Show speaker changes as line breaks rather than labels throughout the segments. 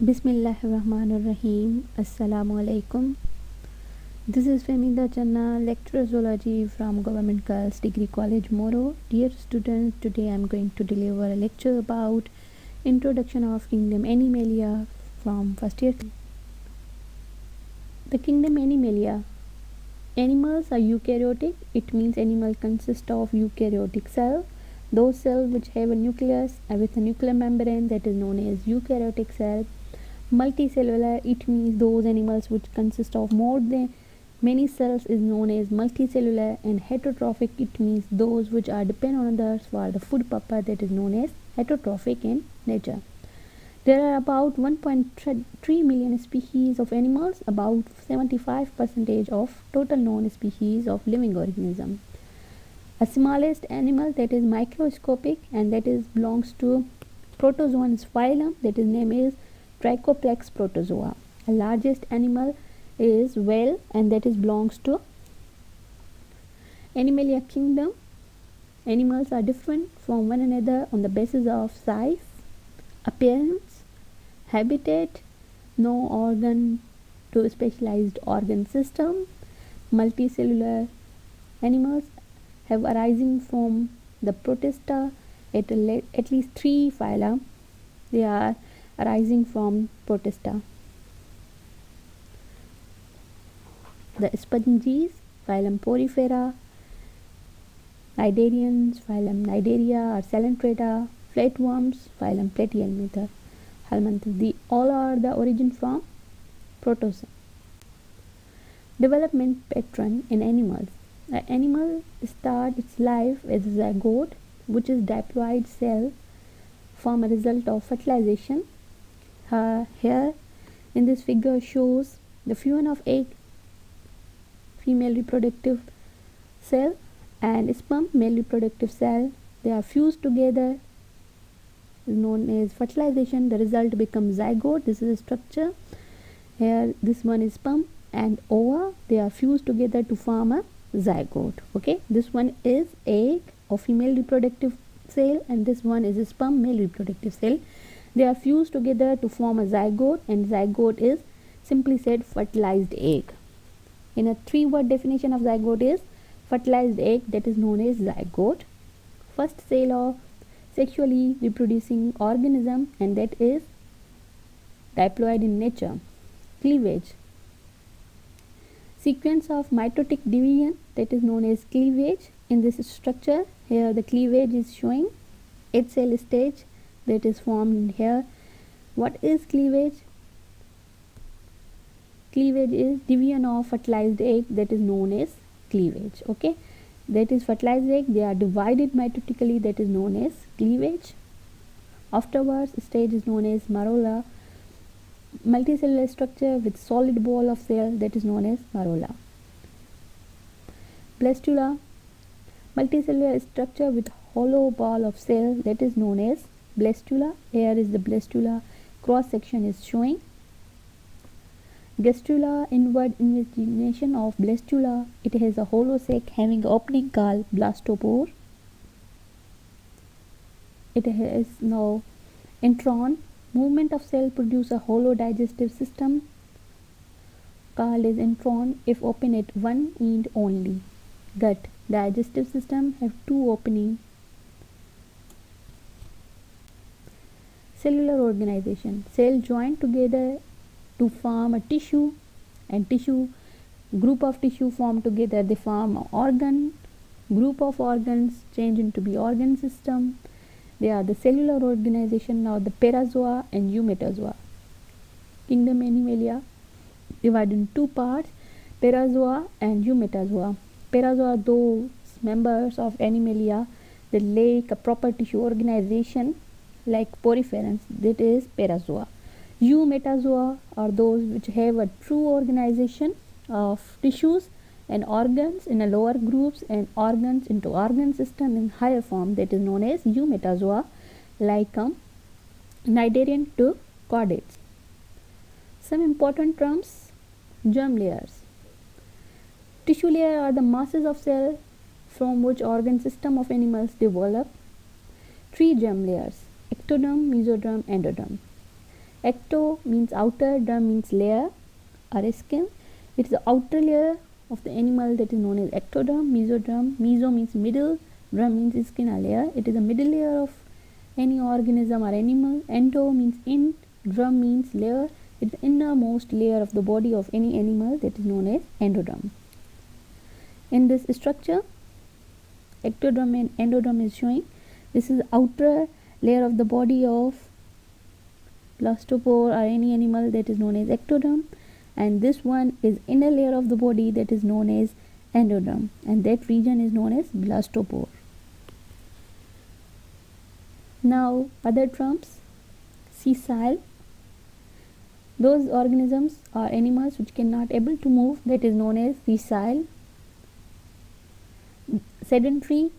Bismillahirrahmanirrahim. Assalamu alaikum. This is Femida Channa, lecturer zoology from Government Girls Degree College, Moro. Dear students, today I am going to deliver a lecture about introduction of kingdom Animalia from first year. The kingdom Animalia. Animals are eukaryotic. It means animal consist of eukaryotic cell. Those cells which have a nucleus with a nuclear membrane, that is known as eukaryotic cell. Multicellular, it means those animals which consist of more than many cells is known as multicellular. And heterotrophic, it means those which are depend on others for the food purpose, that is known as heterotrophic in nature. There are about 1.3 million species of animals, about 75% of total known species of living organism. A smallest animal that is microscopic and that is belongs to protozoan phylum, that is name is Trichoplex protozoa. The largest animal is whale and that is belongs to Animalia kingdom. Animals are different from one another on the basis of size, appearance, habitat, no organ to specialized organ system. Multicellular animals have arising from the Protista at least 3 phyla. They are arising from Protista. The sponges, phylum Porifera, Cnidarians, phylum Cnidaria or Coelenterata, flatworms, phylum Platyhelminthes. They all are the origin from Protozoa. Development pattern in animals. An animal starts its life as a zygote, which is diploid cell form a result of fertilization. Here in this figure shows the fusion of egg, female reproductive cell, and sperm, male reproductive cell. They are fused together, known as fertilization. The result becomes zygote. This is a structure. Here this one is sperm and ova. They are fused together to form a zygote. Okay, this one is egg of female reproductive cell and this one is a sperm, male reproductive cell. They are fused together to form a zygote, and zygote is simply said fertilized egg. In a 3-word definition of zygote is fertilized egg, that is known as zygote. First cell of sexually reproducing organism and that is diploid in nature. Cleavage. Sequence of mitotic division, that is known as cleavage. In this structure, here the cleavage is showing 8-cell stage that is formed here. What is cleavage? Cleavage is division of fertilized egg, that is known as cleavage. Okay, that is fertilized egg, they are divided mitotically, that is known as cleavage. Afterwards stage is known as marola. Multicellular structure with solid ball of cell, that is known as marola. Blastula. Multicellular structure with hollow ball of cell, that is known as blastula. Here is the blastula, cross section is showing. Gastrula, inward invagination of blastula. It has a hollow sac having opening called blastopore. It has now intron. Movement of cell produce a hollow digestive system called as intron if open at one end only. Gut. Digestive system have 2 openings. Cellular organization. Cell join together to form a tissue, and tissue, group of tissue form together, they form an organ. Group of organs change into the organ system. They are the cellular organization. Now the parazoa and eumetazoa. Kingdom Animalia divided in 2 parts, parazoa and eumetazoa. Parazoa, those members of Animalia that lack a proper tissue organization like poriferans, that is parazoa. Eumetazoa are those which have a true organization of tissues and organs in a lower groups and organs into organ system in higher form, that is known as eumetazoa, like cnidarian to chordates. Some important terms. Germ layers. Tissue layer are the masses of cell from which organ system of animals develop. 3 germ layers: ectoderm, mesoderm, endoderm. Ecto means outer, derm means layer or skin. It is the outer layer of the animal that is known as ectoderm. Mesoderm, meso means middle, derm means skin or layer. It is the middle layer of any organism or animal. Endo means in, derm means layer. It is the innermost layer of the body of any animal that is known as endoderm. In this structure, ectoderm and endoderm is showing. This is the outer layer of the body of blastopore or any animal that is known as ectoderm, and this one is inner layer of the body that is known as endoderm, and that region is known as blastopore. Now other terms: sessile, those organisms or animals which cannot able to move, that is known as sessile. Sedentary,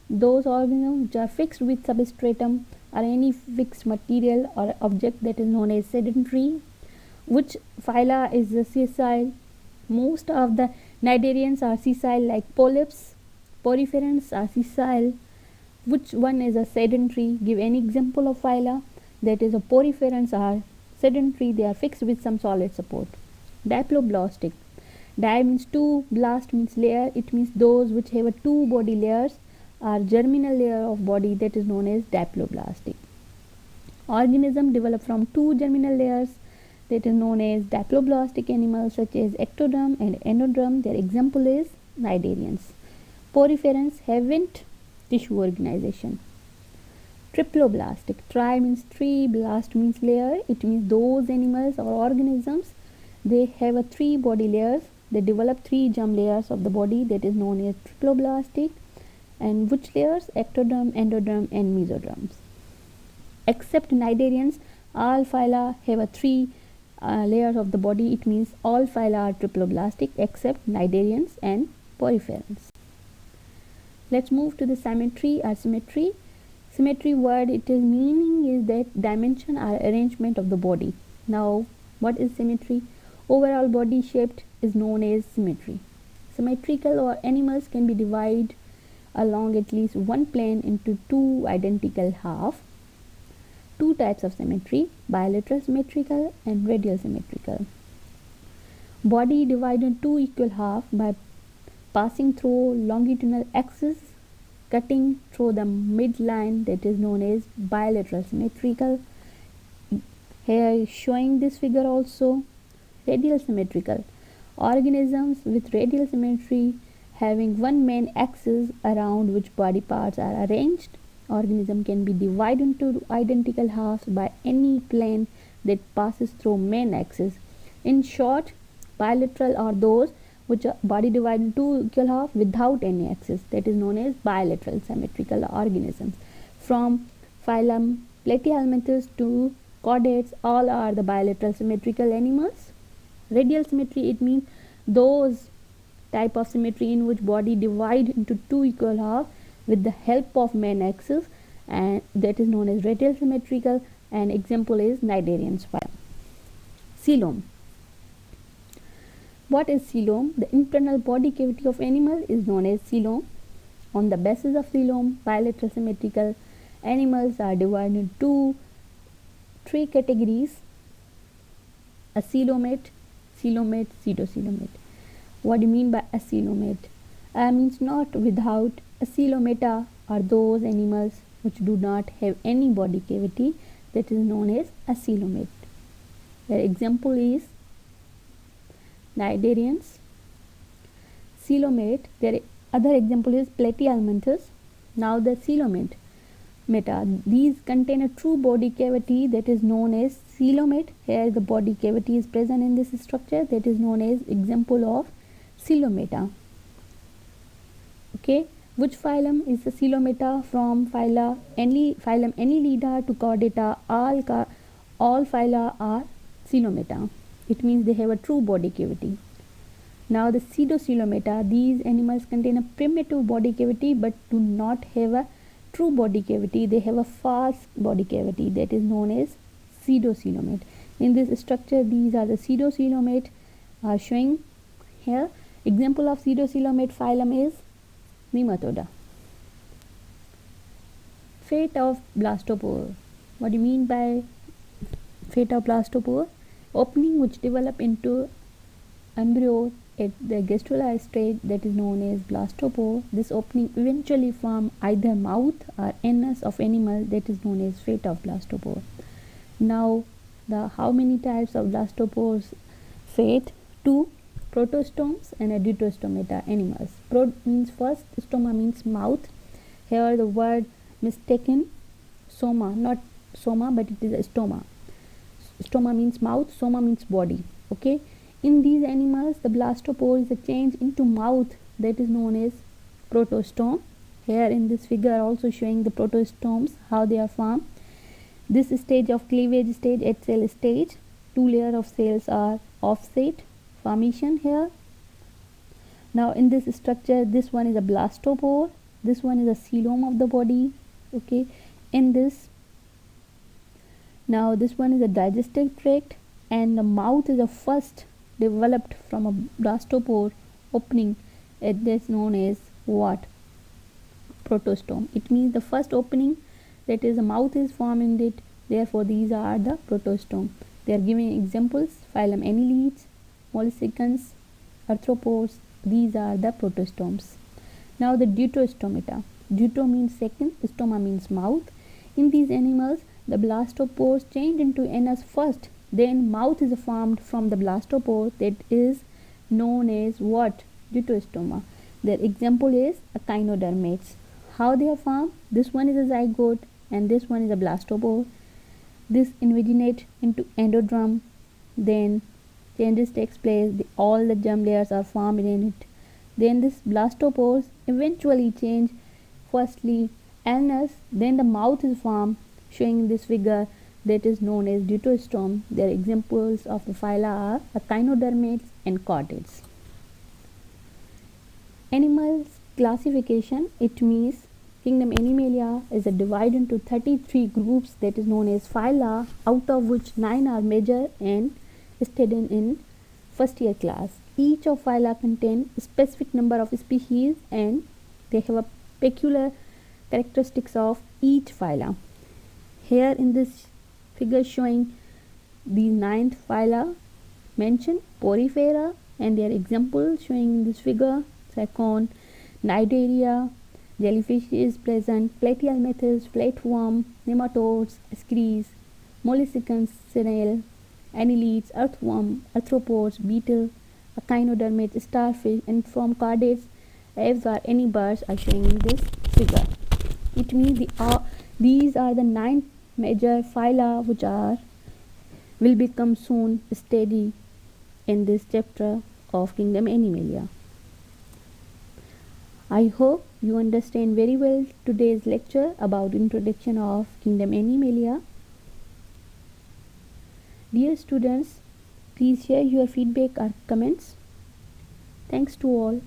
those organisms which are fixed with substratum or any fixed material or object, that is known as sedentary. Which phyla is the sessile? Most of the cnidarians are sessile, like polyps. Poriferans are sessile. Which one is a sedentary? Give any example of phyla. That is, a poriferans are sedentary, they are fixed with some solid support. Diploblastic, di means two, blast means layer. It means those which have a two body layers or germinal layer of body, that is known as diploblastic. Organism develop from two germinal layers, that is known as diploblastic animals such as ectoderm and endoderm. Their example is cnidarians. Poriferans haven't tissue organization. Triploblastic, tri means three, blast means layer. It means those animals or organisms, they have a three body layers, they develop three germ layers of the body, that is known as triploblastic. And which layers? Ectoderm, endoderm and mesoderms. Except cnidarians, all phyla have a three layers of the body. It means all phyla are triploblastic except cnidarians and poriferans. Let's move to the symmetry or symmetry. Symmetry word, it is meaning is that dimension or arrangement of the body. Now what is symmetry? Overall body shaped is known as symmetry. Symmetrical or animals can be divided along at least one plane into two identical halves. Two types of symmetry: bilateral symmetrical and radial symmetrical. Body divided in two equal halves by passing through longitudinal axis, cutting through the midline, that is known as bilateral symmetrical. Here is showing this figure also. Radial symmetrical, organisms with radial symmetry having one main axis around which body parts are arranged. Organism can be divided into identical halves by any plane that passes through main axis. In short, bilateral are those which are body divided into equal half without any axis, that is known as bilateral symmetrical organisms. From phylum Platyhelminthes to chordates, all are the bilateral symmetrical animals. Radial symmetry, it means those type of symmetry in which body divide into two equal halves with the help of main axis, and that is known as radial symmetrical, and example is cnidarians phylum. Coelom. What is coelom? The internal body cavity of animal is known as coelom. On the basis of coelom, bilateral symmetrical animals are divided into three categories: acoelomate, coelomate, pseudocoelomate. What do you mean by acoelomate? Means not without. Acoelomata are those animals which do not have any body cavity, that is known as acoelomate. The example is cnidarians. Coelomate, their other example is Platyhelminthes. Now the coelomate meta, these contain a true body cavity, that is known as coelomate. Here the body cavity is present in this structure, that is known as example of coelomata. Okay, which phylum is the coelomata? From phylum Annelida to Chordata, all phyla are coelomata. It means they have a true body cavity. Now the pseudocoelomata, these animals contain a primitive body cavity but do not have a true body cavity. They have a false body cavity, that is known as pseudocoelomate. In this structure, these are the pseudocoelomate are showing here. Example of pseudocoelomate phylum is Nematoda. Fate of blastopore. What do you mean by fate of blastopore. Opening which develop into embryo at the gastrula stage, that is known as blastopore. This opening eventually form either mouth or anus of animal, that is known as fate of blastopore. Now the how many types of blastopores? Fate, 2, protostomes and a deuterostomata animals. Pro means first, stoma means mouth. Here the word mistaken, soma, not soma but it is a stoma. Stoma means mouth, soma means body. Okay, in these animals the blastopore is a change into mouth, that is known as protostome. Here in this figure also showing the protostomes, how they are formed. This stage of cleavage stage at cell stage, 2 layers of cells are offset formation here. Now in this structure, this one is a blastopore, this one is a coelom of the body. Okay, in this, now this one is a digestive tract, and the mouth is a first developed from a blastopore opening, it is known as what? Protostome. It means the first opening, that is a mouth is formed in it, therefore these are the protostome. They are giving examples: phylum Annelids, molluscans, arthropods, these are the protostomes. Now the deuterostomata. Deutero means second, stoma means mouth. In these animals the blastopores change into anus first, then mouth is formed from the blastopore, that is known as what? Deuterostoma. Their example is echinodermates. How they are formed? This one is a zygote and this one is a blastopore. This invaginate into endoderm, then changes takes place, all the germ layers are formed in it. Then this blastopores eventually change, firstly anus, then the mouth is formed, showing in this figure, that is known as deuterostome. Their examples of the phyla are echinodermates and chordates. Animals classification, it means kingdom Animalia is divided into 33 groups, that is known as phyla, out of which 9 are major and studied in first year class. Each of phyla contain a specific number of species and they have a peculiar characteristics of each phyla. Here in this figure showing the 9th phyla mentioned, Porifera, and their examples showing in this figure: Sacon, Cnidaria, jellyfish is present, Platyhelminthes, flatworm, nematodes, ascaris, molluscans, snail, annelids, earthworm, arthropods, beetle, echinodermates, starfish, and from chordates, eggs or any birds are showing in this figure. It means these are the 9 major phyla which will become soon studied in this chapter of kingdom Animalia. I hope you understand very well today's lecture about introduction of kingdom Animalia. Dear students, please share your feedback or comments. Thanks to all.